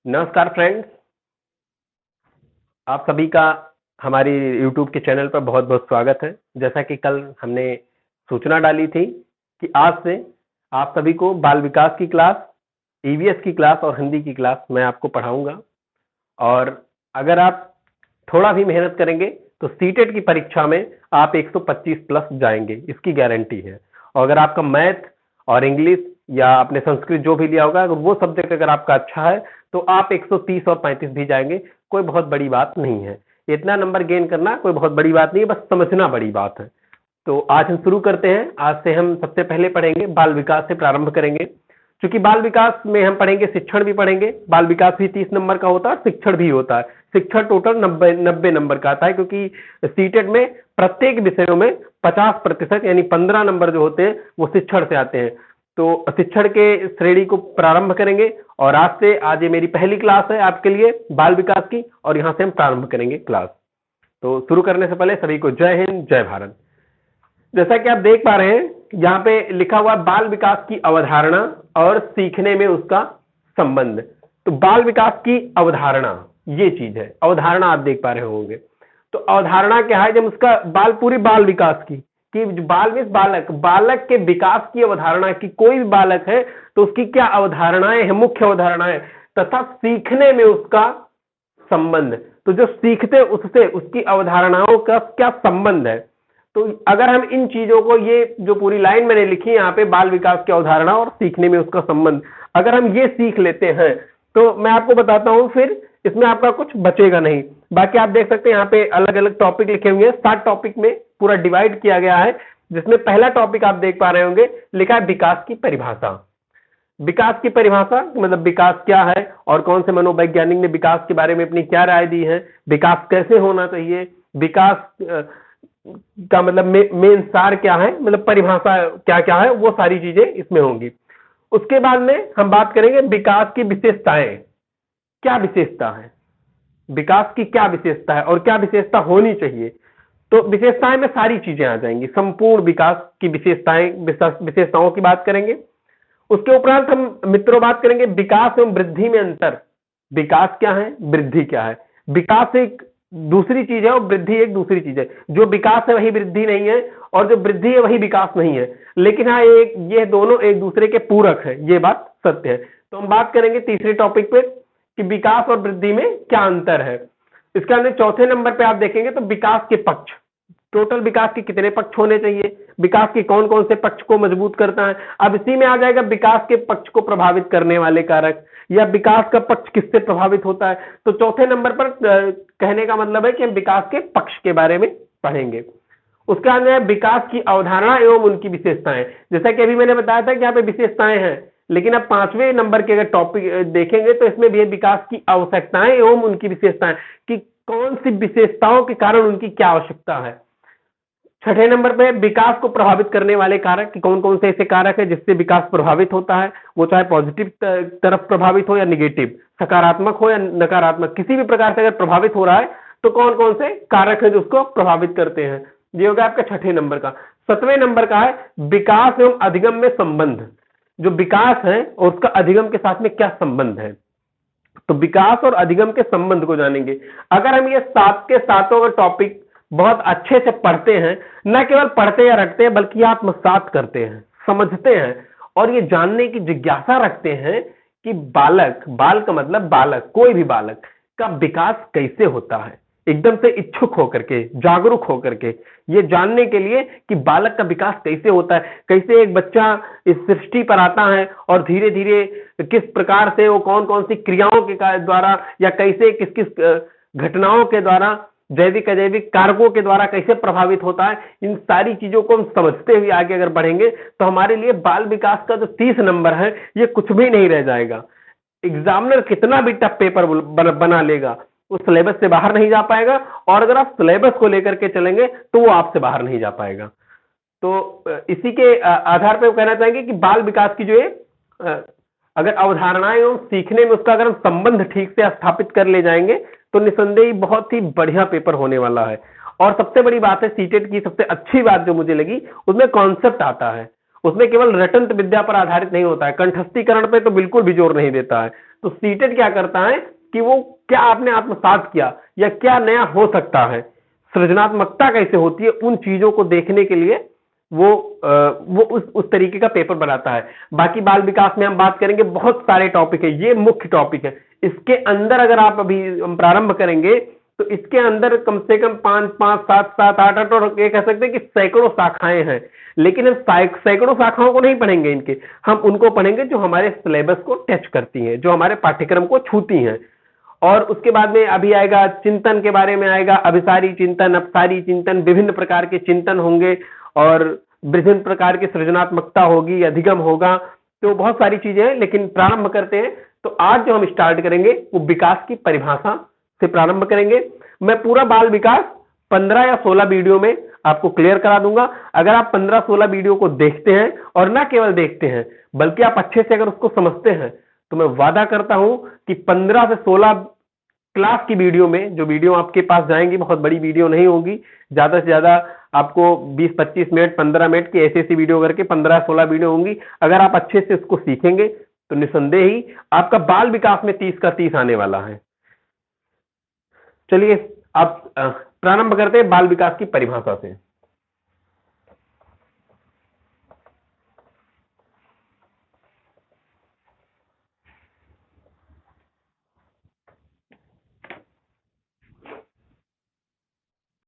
नमस्कार फ्रेंड्स, आप सभी का हमारी YouTube के चैनल पर बहुत बहुत स्वागत है। जैसा कि कल हमने सूचना डाली थी कि आज से आप सभी को बाल विकास की क्लास, ईवीएस की क्लास और हिंदी की क्लास मैं आपको पढ़ाऊंगा। और अगर आप थोड़ा भी मेहनत करेंगे तो सीटेट की परीक्षा में आप 125 प्लस जाएंगे, इसकी गारंटी है। और अगर आपका मैथ और इंग्लिश या आपने संस्कृत जो भी लिया होगा, अगर वो सब्जेक्ट अगर आपका अच्छा है तो आप 130 और 35 भी जाएंगे, कोई बहुत बड़ी बात नहीं है। इतना नंबर गेन करना कोई बहुत बड़ी बात नहीं है, बस समझना बड़ी बात है। तो आज हम शुरू करते हैं। आज से हम सबसे पहले पढ़ेंगे बाल विकास से प्रारंभ करेंगे। क्योंकि बाल विकास में हम पढ़ेंगे, शिक्षण भी पढ़ेंगे। बाल विकास भी 30 नंबर का होता है, शिक्षण भी होता है। शिक्षण टोटल 90 नंबर का आता है, क्योंकि सीटेट में प्रत्येक विषयों में 50% यानी 15 नंबर जो होते हैं वो शिक्षण से आते हैं। तो शिक्षण के श्रेणी को प्रारंभ करेंगे और आज ये मेरी पहली क्लास है आपके लिए बाल विकास की, और यहाँ से हम प्रारंभ करेंगे क्लास। तो शुरू करने से पहले सभी को जय हिंद, जय भारत। जैसा कि आप देख पा रहे हैं, यहाँ पे लिखा हुआ बाल विकास की अवधारणा और सीखने में उसका संबंध। तो बाल विकास की अवधारणा ये चीज है, अवधारणा आप देख पा रहे होंगे। तो अवधारणा क्या है? जब उसका पूरी बाल विकास की कि बाल में बालक के विकास की अवधारणा की, कोई भी बालक है तो उसकी क्या अवधारणाएं हैं, मुख्य अवधारणाएं, तथा सीखने में उसका संबंध। तो जो सीखते उससे उसकी अवधारणाओं का क्या संबंध है। तो अगर हम इन चीजों को, ये जो पूरी लाइन मैंने लिखी यहाँ पे, बाल विकास की अवधारणा और सीखने में उसका संबंध, अगर हम ये सीख लेते हैं तो मैं आपको बताता हूं, फिर इसमें आपका कुछ बचेगा नहीं। बाकी आप देख सकते हैं यहाँ पे अलग अलग टॉपिक लिखे हुए हैं, 7 टॉपिक में पूरा डिवाइड किया गया है। जिसमें पहला टॉपिक आप देख पा रहे होंगे, लिखा है विकास की परिभाषा। विकास की परिभाषा मतलब विकास क्या है और कौन से मनोवैज्ञानिक ने विकास के बारे में अपनी क्या राय दी है, विकास कैसे होना चाहिए, विकास का मतलब मेन सार क्या है, मतलब परिभाषा क्या क्या है, वो सारी चीजें इसमें होंगी। उसके बाद में हम बात करेंगे विकास की विशेषताएं। क्या विशेषता है, विकास की क्या विशेषता है और क्या विशेषता होनी चाहिए। तो विशेषताएं में सारी चीजें आ जाएंगी, संपूर्ण विकास की विशेषताओं की बात करेंगे। उसके उपरांत हम मित्रों बात करेंगे विकास एवं वृद्धि में अंतर। विकास क्या है, वृद्धि क्या है। विकास एक दूसरी चीज है और वृद्धि एक दूसरी चीज है। जो विकास है वही वृद्धि नहीं है, और जो वृद्धि है वही विकास नहीं है। लेकिन हाँ, ये दोनों एक दूसरे के पूरक है, ये बात सत्य है। तो हम बात करेंगे तीसरे टॉपिक पे कि विकास और वृद्धि में क्या अंतर है। इसके अंदर चौथे नंबर पे आप देखेंगे तो विकास के पक्ष, टोटल विकास के कितने पक्ष होने चाहिए, विकास के कौन कौन से पक्ष को मजबूत करता है। अब इसी में आ जाएगा विकास के पक्ष को प्रभावित करने वाले कारक, या विकास का पक्ष किससे प्रभावित होता है। तो चौथे नंबर पर कहने का मतलब है कि हम विकास के पक्ष के बारे में पढ़ेंगे। उसके अंदर विकास की अवधारणा एवं उनकी विशेषताएं। जैसा कि अभी मैंने बताया था कि यहाँ पे विशेषताएं हैं, लेकिन अब 5वें नंबर के अगर टॉपिक देखेंगे तो इसमें भी है विकास की आवश्यकताएं एवं उनकी विशेषताएं, कि कौन सी विशेषताओं के कारण उनकी क्या आवश्यकता है। छठे नंबर पे विकास को प्रभावित करने वाले कारक, कि कौन कौन से ऐसे कारक है जिससे विकास प्रभावित होता है, वो चाहे पॉजिटिव तरफ प्रभावित हो या निगेटिव, सकारात्मक हो या नकारात्मक, किसी भी प्रकार से अगर प्रभावित हो रहा है तो कौन कौन से कारक है जो उसको प्रभावित करते हैं। ये होगा आपका छठे नंबर का। 7वें नंबर का है विकास एवं अधिगम में संबंध। जो विकास है और उसका अधिगम के साथ में क्या संबंध है, तो विकास और अधिगम के संबंध को जानेंगे। अगर हम ये 7 के 7 टॉपिक बहुत अच्छे से पढ़ते हैं, न केवल पढ़ते या रखते हैं बल्कि आत्मसात करते हैं, समझते हैं और ये जानने की जिज्ञासा रखते हैं कि बाल का मतलब बालक, कोई भी बालक का विकास कैसे होता है, एकदम से इच्छुक होकर के, जागरूक होकर के, ये जानने के लिए कि बालक का विकास कैसे होता है, कैसे एक बच्चा इस सृष्टि पर आता है और धीरे धीरे किस प्रकार से वो कौन कौन सी क्रियाओं के द्वारा या कैसे किस किस घटनाओं के द्वारा, जैविक अजैविक कारकों के द्वारा कैसे प्रभावित होता है। इन सारी चीजों को हम समझते हुए आगे अगर बढ़ेंगे तो हमारे लिए बाल विकास का जो 30 नंबर है ये कुछ भी नहीं रह जाएगा। एग्जामिनर कितना भी टफ पेपर बना लेगा, वो सिलेबस से बाहर नहीं जा पाएगा, और अगर आप सिलेबस को लेकर के चलेंगे तो वो आपसे बाहर नहीं जा पाएगा। तो इसी के आधार पर कहना चाहेंगे कि बाल विकास की जो है अगर अवधारणाएं एवं सीखने में उसका अगर हम संबंध ठीक से स्थापित कर ले जाएंगे तो निसंदेही बहुत ही बढ़िया पेपर होने वाला है। और सबसे बड़ी बात है सीटेट की, सबसे अच्छी बात जो मुझे लगी उसमें कॉन्सेप्ट आता है, उसमें केवल रटंत विद्या पर आधारित नहीं होता है, कंठस्थीकरण पे तो बिल्कुल भी जोर नहीं देता है। तो सीटेट क्या करता है कि वो क्या आपने आत्मसात किया या क्या नया हो सकता है, सृजनात्मकता कैसे होती है, उन चीजों को देखने के लिए वो उस तरीके का पेपर बनाता है। बाकी बाल विकास में हम बात करेंगे, बहुत सारे टॉपिक है, ये मुख्य टॉपिक है। इसके अंदर अगर आप अभी हम प्रारंभ करेंगे तो इसके अंदर कम से कम 5 5 7 7 8 8 और ये कह सकते हैं कि सैकड़ों शाखाएं हैं। लेकिन हम सैकड़ों शाखाओं को नहीं पढ़ेंगे इनके, हम उनको पढ़ेंगे जो हमारे सिलेबस को टच करती हैं, जो हमारे पाठ्यक्रम को छूती हैं। और उसके बाद में अभी आएगा चिंतन के बारे में आएगा, अभिसारी चिंतन, अपसारी चिंतन, विभिन्न प्रकार के चिंतन होंगे और विभिन्न प्रकार की सृजनात्मकता होगी, अधिगम होगा। तो बहुत सारी चीजें हैं, लेकिन प्रारंभ करते हैं। तो आज जो हम स्टार्ट करेंगे वो विकास की परिभाषा से प्रारंभ करेंगे। मैं पूरा बाल विकास 15 या 16 वीडियो में आपको क्लियर करा दूंगा। अगर आप 15-16 वीडियो को देखते हैं और ना केवल देखते हैं बल्कि आप अच्छे से अगर उसको समझते हैं तो मैं वादा करता हूं कि 15 से 16 क्लास की वीडियो में, जो वीडियो आपके पास जाएंगी बहुत बड़ी वीडियो नहीं होगी, ज्यादा से ज्यादा आपको 20-25 मिनट 15 मिनट की ऐसी वीडियो करके 15-16 वीडियो होंगी। अगर आप अच्छे से उसको सीखेंगे तो निसंदेह ही आपका बाल विकास में 30 का 30 आने वाला है। चलिए आप प्रारंभ करते हैं बाल विकास की परिभाषा से।